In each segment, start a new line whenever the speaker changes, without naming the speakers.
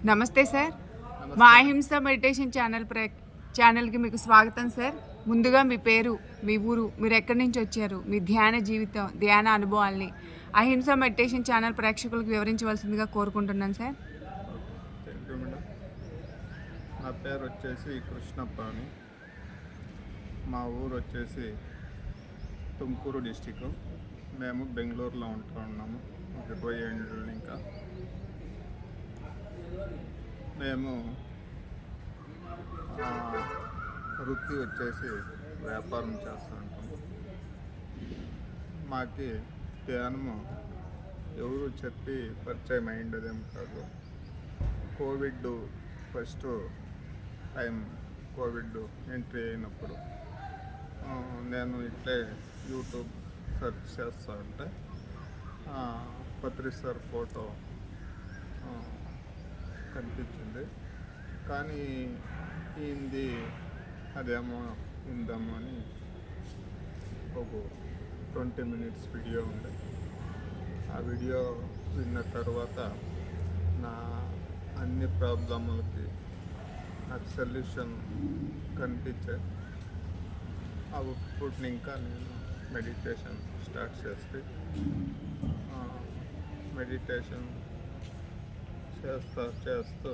నమస్తే సార్. మా అహింస మెడిటేషన్ ఛానల్కి మీకు స్వాగతం సార్. ముందుగా మీ పేరు, మీ ఊరు, మీరు ఎక్కడి నుంచి వచ్చారు, మీ ధ్యాన జీవితం, ధ్యాన అనుభవాల్ని అహింస మెడిటేషన్ ఛానల్ ప్రేక్షకులకు వివరించవలసిందిగా కోరుకుంటున్నాను సార్.
Thank you madam. నా పేరు వచ్చేసి కృష్ణప్ప అని. మా ఊరు వచ్చేసి తుమ్కూరు డిస్టిక్. మేము బెంగళూరులో ఉంటున్నాము 20 ఏళ్ళు. ఇంకా మేము వృత్తి వచ్చేసి వ్యాపారం చేస్తూ ఉంటాము. మాకి ధ్యానము ఎవరు చెప్పి పరిచయం అయ్యిండదేం కాదు. Covid first time Covid entry అయినప్పుడు నేను ఇట్లే యూట్యూబ్ సెర్చ్ చేస్తూ ఉంటే పత్రి సార్ ఫోటో కనిపించింది. కానీ ఏంది అదేమో ఇందామో అని ఒక 20 మినిట్స్ వీడియో ఉంది. ఆ వీడియో విన్న తర్వాత నా అన్ని ప్రాబ్లములకి నాకు సొల్యూషన్ కనిపించే అప్పుడు ఇంకా నేను మెడిటేషన్ స్టార్ట్ చేస్తే మెడిటేషన్ చేస్తూ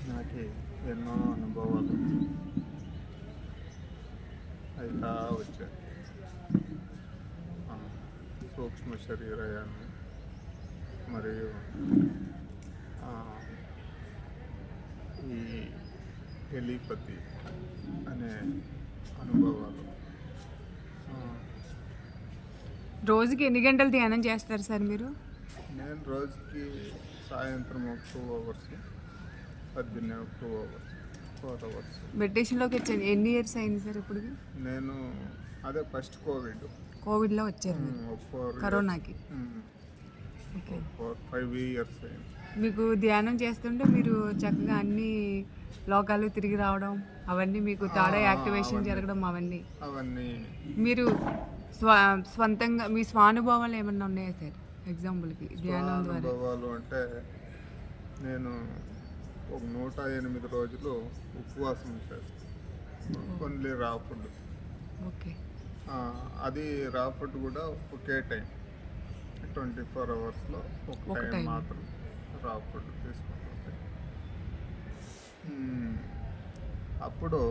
నాకు ఎన్నో అనుభవాలు అయితా వచ్చాయి. సూక్ష్మ శరీరయాన్ని మరియు ఈ టెలిపతి అనే అనుభవాలు.
రోజుకి ఎన్ని గంటలు ధ్యానం చేస్తారు సార్ మీరు?
నేను రోజుకి సాయంత్రం 2 అవర్స్, పొద్దున్నే 2 అవర్స్, 4 అవర్స్.
మెడిటేషన్లోకి వచ్చాను. ఎన్ని ఇయర్స్ అయింది సార్ ఇప్పుడు?
నేను అదే ఫస్ట్
కోవిడ్లో వచ్చారు కరోనాకి.
5 ఇయర్స్ అయింది.
మీకు ధ్యానం చేస్తుంటే మీరు చక్కగా అన్ని లోకాలు తిరిగి రావడం, అవన్నీ మీకు తాడా యాక్టివేషన్ జరగడం, అవన్నీ మీరు స్వంతంగా మీ స్వానుభవాలు ఏమన్నా ఉన్నాయా సార్? ఎగ్జాంపుల్కి ధ్యానం ద్వారా
అనుభవాలు అంటే నేను ఒక 108 రోజులు ఉపవాసం చేస్తాను. ఓన్లీ రా ఫుడ్.
ఓకే.
అది రా ఫుడ్ కూడా ఒకే టైం 24 అవర్స్లో ఒక టైం మాత్రం రా ఫుడ్ తీసుకుంటుంది. అప్పుడు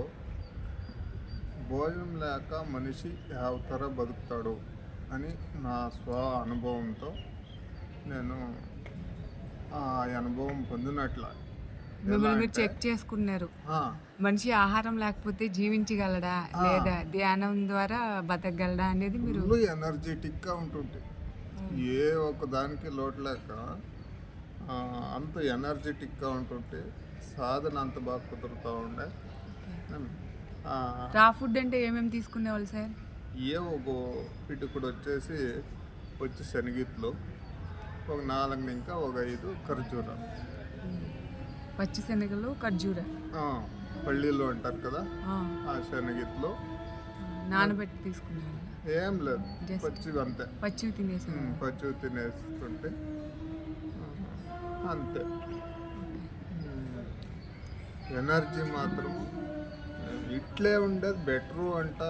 భోజనం లేక మనిషి యావతర బతుకుతాడు అని నా స్వ అనుభవంతో నేను ఆ అనుభవం పొందినట్ల
మిమ్మల్ని మీరు చెక్ చేసుకున్నారు. మనిషి ఆహారం లేకపోతే జీవించగలడా లేదా ధ్యానం ద్వారా బతకగలడా అనేది మీరు
ఎనర్జెటిక్గా ఉంటుంటే ఏ ఒక్క దానికి లోటు లేక అంత ఎనర్జెటిక్గా ఉంటుంటే సాధన అంత బాగా కుదురుతూ ఉండే.
రా ఫుడ్ అంటే ఏమేమి తీసుకునేవాళ్ళు సార్?
ఒక పిటుకుడు వచ్చి శనగిత్తులు, ఒక 4 ఇంకా ఒక 5 ఖర్జూర,
పచ్చి శనగలు, ఖర్జూర,
పల్లీలు అంటారు కదా, ఆ శనగిత్తులు
నానబెట్టి తీసుకునేవాళ్ళు.
ఏం లేదు, పచ్చివి అంతే.
పచ్చివి
తినేస్తుంటే అంతే. ఎనర్జీ మాత్రం ఇట్లే ఉండేది బెటరు అంట.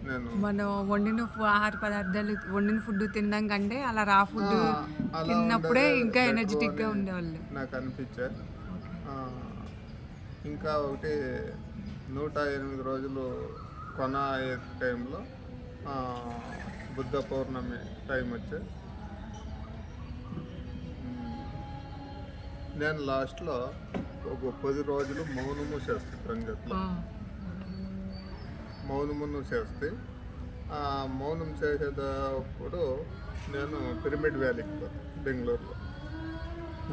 నేను
మనం వండిన ఆహార పదార్థాలు, వండిన ఫుడ్ తినడం కంటే అలా రా ఫుడ్ తిన్నప్పుడే ఇంకా ఎనర్జెటిక్గా ఉండేవాళ్ళు
నాకు అనిపించాయి. ఇంకా ఒకటి 108 రోజులు కొన అయ్యే టైంలో బుద్ధ పౌర్ణమి టైం వచ్చే నేను లాస్ట్లో ఒక 10 రోజులు మౌనము చేస్తాను. రంగట్లో మౌనమును చేస్తే ఆ మౌనం చేసేటప్పుడు నేను పిరమిడ్ వ్యాలీకి పోతాను బెంగళూరులో.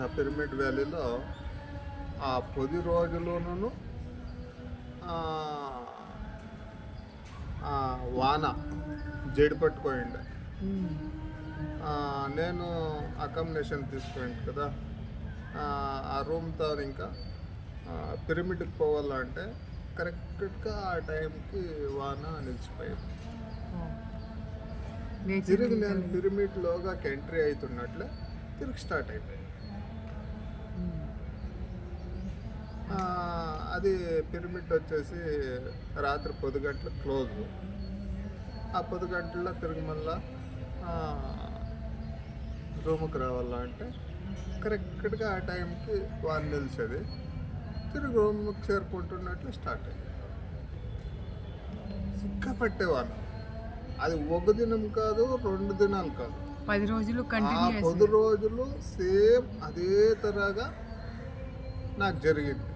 ఆ పిరమిడ్ వ్యాలీలో ఆ 10 రోజుల్లోనూ వాన జడి పట్టుకోండి. నేను అకామిడేషన్ తీసుకోండి కదా, ఆ రూమ్తో ఇంకా పిరమిడ్కి పోవాలంటే కరెక్ట్గా ఆ టైంకి వాన నిలిచిపోయింది. తిరిగి నేను పిరమిడ్లోగా ఎంట్రీ అవుతున్నట్లే తిరిగి స్టార్ట్ అయిపోయింది. ఆ, అది పిరమిడ్ వచ్చేసి రాత్రి 10 గంటలకు క్లోజ్. ఆ 10 గంటల్లో తిరిగి మళ్ళా రూమ్కి రావాలంటే కరెక్ట్గా ఆ టైంకి వారు నిలిచేది. తిరిగి రూమ్కి చేరుకుంటున్నట్లు స్టార్ట్ అయ్యింది. సిక్కపట్టేవాళ్ళు. అది ఒక దినం కాదు, 2 దినాలు కాదు,
10 రోజులు
ఆ
కంటిన్యూ
10 రోజులు సేమ్ అదే తరగా నాకు జరిగింది.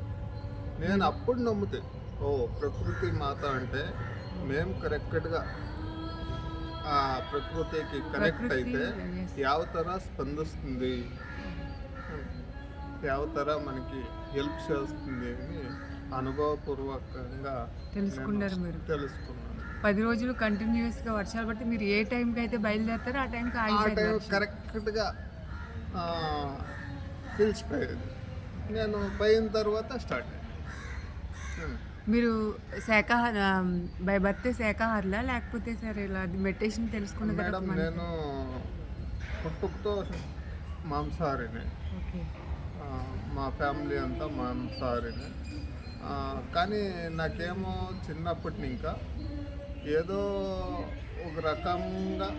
నేను అప్పుడు నమ్ముతే ప్రకృతి మాత అంటే మేము కరెక్ట్గా ఆ ప్రకృతికి కనెక్ట్ అయితే
yes.
యావతర స్పందిస్తుంది, యావతర మనకి హెల్ప్ చేస్తుంది అని అనుభవపూర్వకంగా
తెలుసుకున్నారు
నేను
మీరు.
తెలుసుకున్నాను.
10 రోజులు కంటిన్యూస్గా వర్షాలు పడితే మీరు ఏ టైంకి అయితే బయలుదేరతారో ఆ టైంకి
ఆ టైం
ఆగిపోయింది.
కరెక్ట్గా పిలిచిపోయేది. నేను పోయిన తర్వాత స్టార్ట్ అయ్యింది.
మీరు బై బర్త్ శాఖాహారులా లేకపోతే సార్ ఇలా మెడిటేషన్ తెలుసుకున్న
మేడం నేను పుట్టుకతో మాంసాహారిని.
ఓకే.
మా ఫ్యామిలీ అంతా మాంసాహారిని. కానీ నాకేమో చిన్నప్పటి ఇంకా ఏదో ఒక రకంగా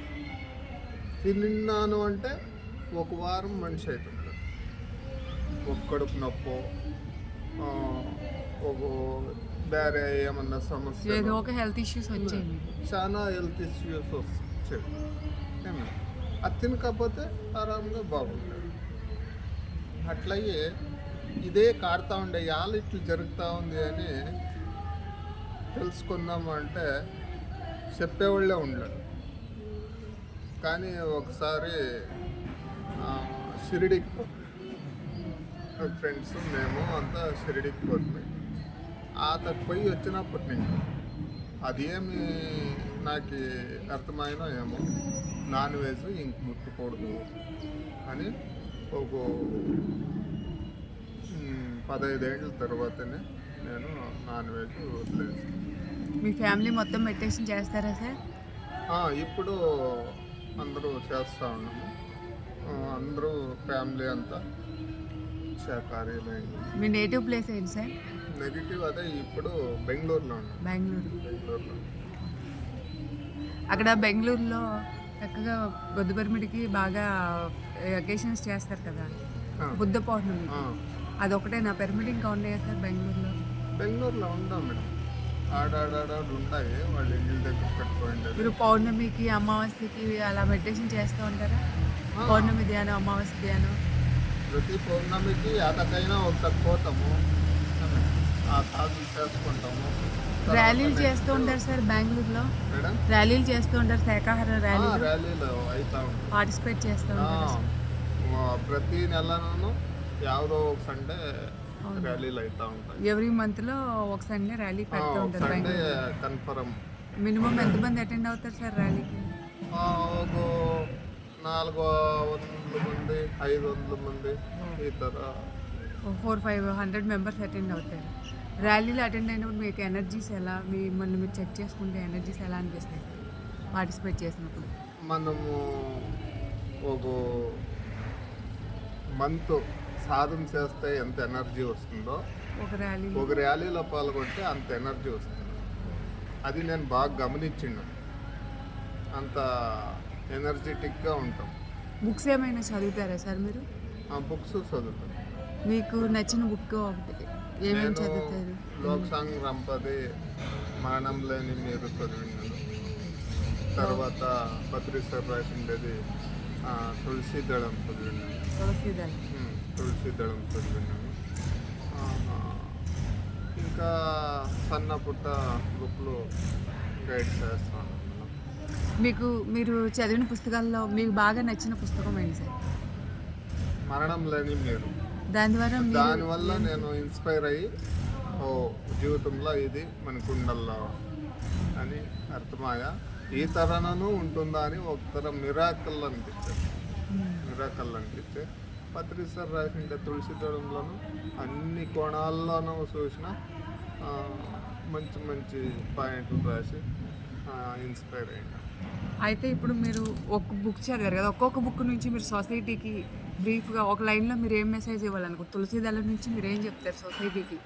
తిన్నాను అంటే ఒక వారం మనిషి అవుతుంది. ఒక కడుపు నొప్పి, ఒక వేరే ఏమన్నా సమస్య,
ఏదో ఒక హెల్త్ ఇష్యూస్ వచ్చాయి మీకు.
చాలా హెల్త్ ఇష్యూస్ వచ్చేవి. అది తినకపోతే ఆరాంగా బాగుంటుంది. అట్లయ్యి ఇదే కాడుతూ ఉండే యాళ్ళు ఇట్లు జరుగుతూ ఉంది అని తెలుసుకుందాము అంటే చెప్పేవాళ్ళే ఉండడు. కానీ ఒకసారి షిరిడికి ఫ్రెండ్స్ మేము అంతా షిరిడికి పోతుంది. అతను పోయి వచ్చినప్పటి నుంచి అదేమి నాకు అర్థమైనా ఏమో నాన్ వెజ్ ఇంక ముట్టుకూడదు అని ఒక 15 ఏళ్ళ తర్వాతనే నేను నాన్ వెజ్ వదిలేస్తాను.
మీ ఫ్యామిలీ మొత్తం మెడిటేషన్ చేస్తారా సార్?
ఇప్పుడు అందరూ చేస్తూ ఉన్నాము. అందరూ ఫ్యామిలీ అంతా శాకాహారీలైంది.
మీ నేటివ్ ప్లేస్ ఏంటి సార్?
నెగిటివ్ అదే ఇప్పుడు బెంగళూరులో ఉన్నాం.
బెంగళూరు. అక్కడ బెంగళూరులో చక్కగా బుద్ధ పిరమిడ్కి బాగా అకేషన్స్ చేస్తారు కదా, బుద్ధ పౌర్ణమి. అదొకటే నా పిరమిడ్ ఇంకా ఉన్నాయా సార్
బెంగళూరులో ఉందాం మేడం. ఆడాడాడు ఉంటాయి, వాళ్ళు ఇంటి దగ్గర కట్టుకోండి.
మీరు పౌర్ణమికి అమావాస్యకి అలా మెడిటేషన్ చేస్తూ ఉంటారా? పౌర్ణమి ధ్యానం, అమావాస్య ధ్యానం.
ప్రతి పౌర్ణమికి అతకైనా ఒకసారి పోతాము, ఆ సాధన చేసుకుంటాము.
ర్యాలీలు చేస్తూ ఉంటారు సార్ బెంగళూరులో?
మేడం
ర్యాలీలు చేస్తూ ఉంటారు, శాకాహార ర్యాలీలు
ర్యాలీలు అవుతా ఉంటాయి.
పార్టిసిపేట్ చేస్తూ ఉంటారు.
ప్రతి నెలలోనూ యావదో ఒక సండే ర్యాలీలు అవుతూ ఉంటాయి.
ఎవ్రీ మంత్లో ఒక సండే ర్యాలీ పెడుతూ ఉంటారు
సండే
బెంగళూరు.
కన్ఫర్మ్.
మినిమం ఎంతమంది అటెండ్ అవుతారు సార్ ర్యాలీకి?
ఒక 400 మంది, 500 మంది ఈ తర
400-500 మెంబర్స్ అటెండ్ అవుతారు. ర్యాలీలో అటెండ్ అయినప్పుడు మీకు ఎనర్జీస్ ఎలా, మిమ్మల్ని మీరు చెక్ చేసుకుంటే ఎనర్జీస్ ఎలా అనిపిస్తాయి పార్టిసిపేట్ చేసినప్పుడు?
మనము ఒక మంత్ సాధన చేస్తే ఎంత ఎనర్జీ వస్తుందో ఒక ర్యాలీలో పాల్గొంటే అంత ఎనర్జీ వస్తుంది. అది నేను బాగా గమనించిండు. అంత ఎనర్జెటిక్గా ఉంటాం.
బుక్స్ ఏమైనా చదువుతారా సార్ మీరు?
బుక్స్ చదువుతాను.
మీకు నచ్చిన బుక్ ఒకటి ఏమేమి చదువుతారు?
లోక్సాంగ్ రంపది, మరణం లేని మీరు చదివినాను. తర్వాత బద్రీశ్వర్ రాసిండేది తులసి దళం చదివినాను. తులసి దళం చదివినాను. ఇంకా సన్న పుట్ట బుక్లు గైడ్ చేస్తాను.
మీరు చదివిన పుస్తకాల్లో మీకు బాగా నచ్చిన పుస్తకం ఏంటి సార్?
మరణం లేని మీరు.
దానివల్ల
నేను ఇన్స్పైర్ అయ్యి జీవితంలో ఇది మనకు ఉండాలా అని అర్థమయ్యా. ఈ తరనను ఉంటుందా అని ఒక తరం మిరాకల్ అనిపించారు. పత్రిసర్ రాసిండే తులసి దళంలోనూ అన్ని కోణాల్లోనూ చూసిన మంచి మంచి పాయింట్లు రాసి ఇన్స్పైర్ అయ్యింది.
అయితే ఇప్పుడు మీరు ఒక బుక్ చదివారు కదా, ఒక్కొక్క బుక్ నుంచి మీరు సొసైటీకి బ్రీఫ్గా ఒక లైన్లో మీరు ఏం మెసేజ్ ఇవ్వాలనుకుంటారు? తులసి దళం నుంచి మీరు ఏం చెప్తారు సొసైటీకి?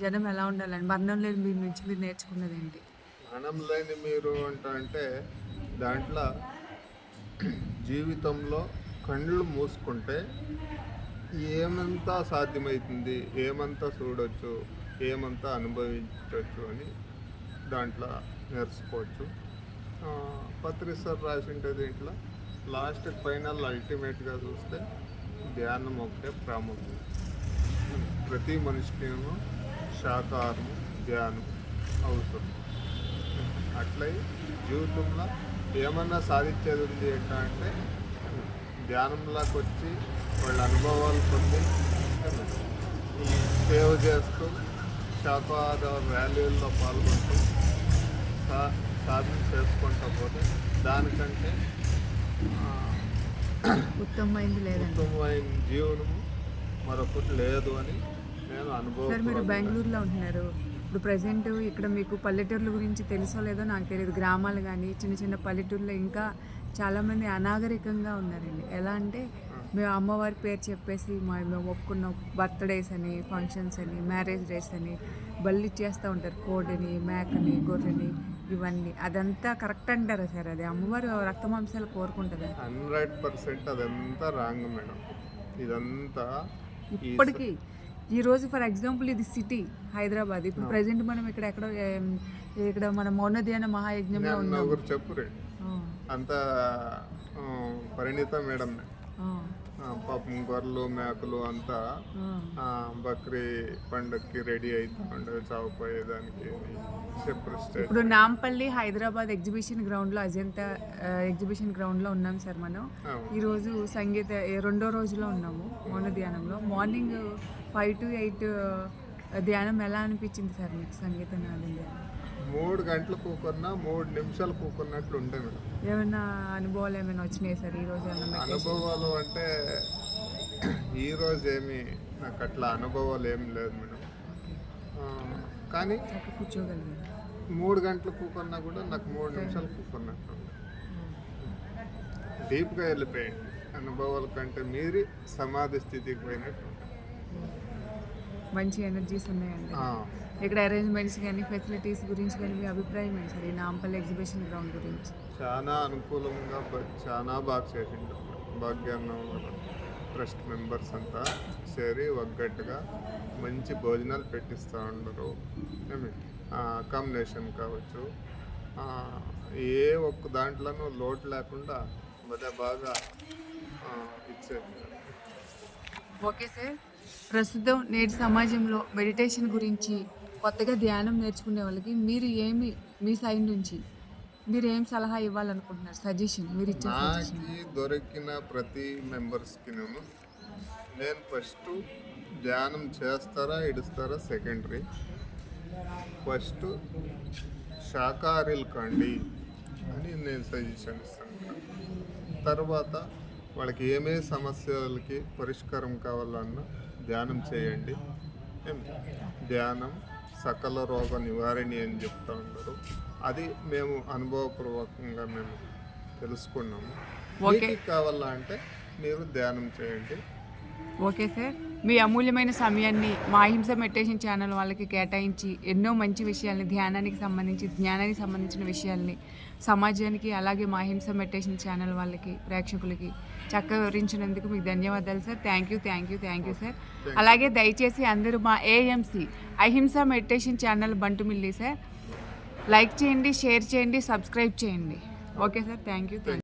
జనం ఎలా ఉండాలని, మరణం లేని మీరు నుంచి మీరు నేర్చుకున్నది ఏంటి?
మరణం లేని మీరు అంటే దాంట్లో జీవితంలో కళ్ళు మూసుకుంటే ఏమంతా సాధ్యమవుతుంది, ఏమంతా చూడొచ్చు, ఏమంతా అనుభవించవచ్చు అని దాంట్లో నేర్చుకోవచ్చు. పత్రి సార్ రాసింటే దీంట్లో లాస్ట్ ఫైనల్ అల్టిమేట్గా చూస్తే ధ్యానం ఒకటే ప్రాముఖ్యం. ప్రతి మనిషికి శాకాహారం ధ్యానం అవసరం. అట్లయి జీవితంలో ఏమన్నా సాధించేది ఉంది ఏంటంటే ధ్యానంలోకి వచ్చి వాళ్ళ అనుభవాలు పొంది సేవ చేస్తూ శాకాహార ర్యాలీల్లో పాల్గొంటూ సాధన చేసుకుంటూ పోతే దానికంటే
ఉత్తమమైంది లేదండి.
ఉత్తమమైన జీవనము మరొకటి లేదు అని నేను
సార్ మీరు
అనుభవం.
బెంగళూరులో ఉంటున్నారు. ఇప్పుడు ప్రజెంట్ ఇక్కడ మీకు పల్లెటూర్ల గురించి తెలుసో లేదో నాకు తెలియదు. గ్రామాలు కానీ చిన్న చిన్న పల్లెటూర్లో ఇంకా చాలామంది అనాగరికంగా ఉన్నారండి. ఎలా అంటే మేము అమ్మవారి పేరు చెప్పేసి మేము ఒప్పుకున్న బర్త్డేస్ అని, ఫంక్షన్స్ అని, మ్యారేజ్ డేస్ అని బల్లి చేస్తూ ఉంటారు. కోడిని, మేకని, గొర్రెని, ఇవన్నీ. అదంతా కరెక్ట్ అంటారా సార్? అది అమ్మవారు రక్త మాంసాలు కోరుకుంటుందా?
100% అదంతా రాంగ్ మేడం. ఇదంతా
ఇప్పటికీ ఈ రోజు ఫర్ ఎగ్జాంపుల్ ఇది సిటీ హైదరాబాద్. ఇప్పుడు ప్రజెంట్ మనం ఇక్కడ మన మౌన ధ్యాన మహాయజ్ఞంలో ఉన్నాం.
ఒకరు చెప్పురే అంత పరిణిత మేడం. పాపం గొర్రెలు మేకలు అంతా బక్రీ పండగకి రెడీ అవుతా చావుపోయేదానికి
ఇప్పుడు నాంపల్లి హైదరాబాద్ ఎగ్జిబిషన్ గ్రౌండ్లో, అజంతా ఎగ్జిబిషన్ గ్రౌండ్లో ఉన్నాం సార్ మనం. ఈరోజు సంగీత రెండో రోజులో ఉన్నాము మౌన ధ్యానంలో. మార్నింగ్ 5 to 8 ధ్యానం ఎలా అనిపించింది సార్ మీకు? సంగీత నాదం
3 గంటలు కూకున్నా 3 నిమిషాలు కూకున్నట్లు ఉంటాయి మేడం.
ఏమైనా అనుభవాలు ఏమైనా వచ్చినాయి సార్ ఈరోజు?
అనుభవాలు అంటే ఈరోజు ఏమి నాకు అట్లా అనుభవాలు ఏమి లేదు మేడం. కానీ
కూర్చోగలిగాను.
3 గంటలు కూకున్నా కూడా నాకు 3 నిమిషాలు కూకున్నట్లు డీప్గా వెళ్ళిపోయింది. అనుభవాల కంటే మీరి సమాధి స్థితికి పోయినట్టు
మంచి ఎనర్జీస్ ఉన్నాయండి ఇక్కడ. అరేంజ్మెంట్స్ కానీ ఫెసిలిటీస్ గురించి కానీ మీ అభిప్రాయం ఏంటి సార్? ఈ నాంపల్లి ఎగ్జిబిషన్ గ్రౌండ్ గురించి
చాలా అనుకూలంగా చాలా బాగా చేసిండు. భాగ్యాన్న ట్రస్ట్ మెంబర్స్ అంతా చేరి ఒగ్గట్టుగా మంచి భోజనాలు పెట్టిస్తూ ఉండరు. అకామిడేషన్ కావచ్చు, ఏ ఒక్క దాంట్లోనూ లోటు లేకుండా బాగా ఇచ్చేది.
Okay sir. ప్రస్తుతం నేటి సమాజంలో మెడిటేషన్ గురించి కొత్తగా ధ్యానం నేర్చుకునే వాళ్ళకి మీరు మీ సైడ్ నుంచి మీరు ఏం సలహా ఇవ్వాలనుకుంటున్నారు? సజెషన్ మీరు ఇచ్చే
నాకు దొరికిన ప్రతి మెంబర్స్కి నేను ఫస్ట్ ధ్యానం చేస్తారా ఇడుస్తారా సెకండరీ. ఫస్ట్ శాకాహారీలు కండి అని నేను సజెషన్ ఇస్తాను. తర్వాత వాళ్ళకి ఏమే సమస్యలకి పరిష్కారం కావాలన్నా ధ్యానం చేయండి. ధ్యానం సకల రోగ నివారణి అని చెప్తా ఉన్నారు. అది మేము అనుభవపూర్వకంగా మేము తెలుసుకున్నాము. మీకు కావాలా అంటే మీరు ధ్యానం చేయండి.
Okay sir. మీ అమూల్యమైన సమయాన్ని మా అహింస మెడిటేషన్ ఛానల్ వాళ్ళకి కేటాయించి ఎన్నో మంచి విషయాల్ని, ధ్యానానికి సంబంధించి జ్ఞానానికి సంబంధించిన విషయాల్ని సమాజానికి, అలాగే మా అహింస మెడిటేషన్ ఛానల్ వాళ్ళకి, ప్రేక్షకులకి చక్కగా వివరించినందుకు మీకు ధన్యవాదాలు సార్. Thank you sir. అలాగే దయచేసి అందరూ మా ఏఎంసీ అహింస meditation channel Bantumilli sir like చేయండి, షేర్ చేయండి, సబ్స్క్రైబ్ చేయండి. Okay sir. Thank you.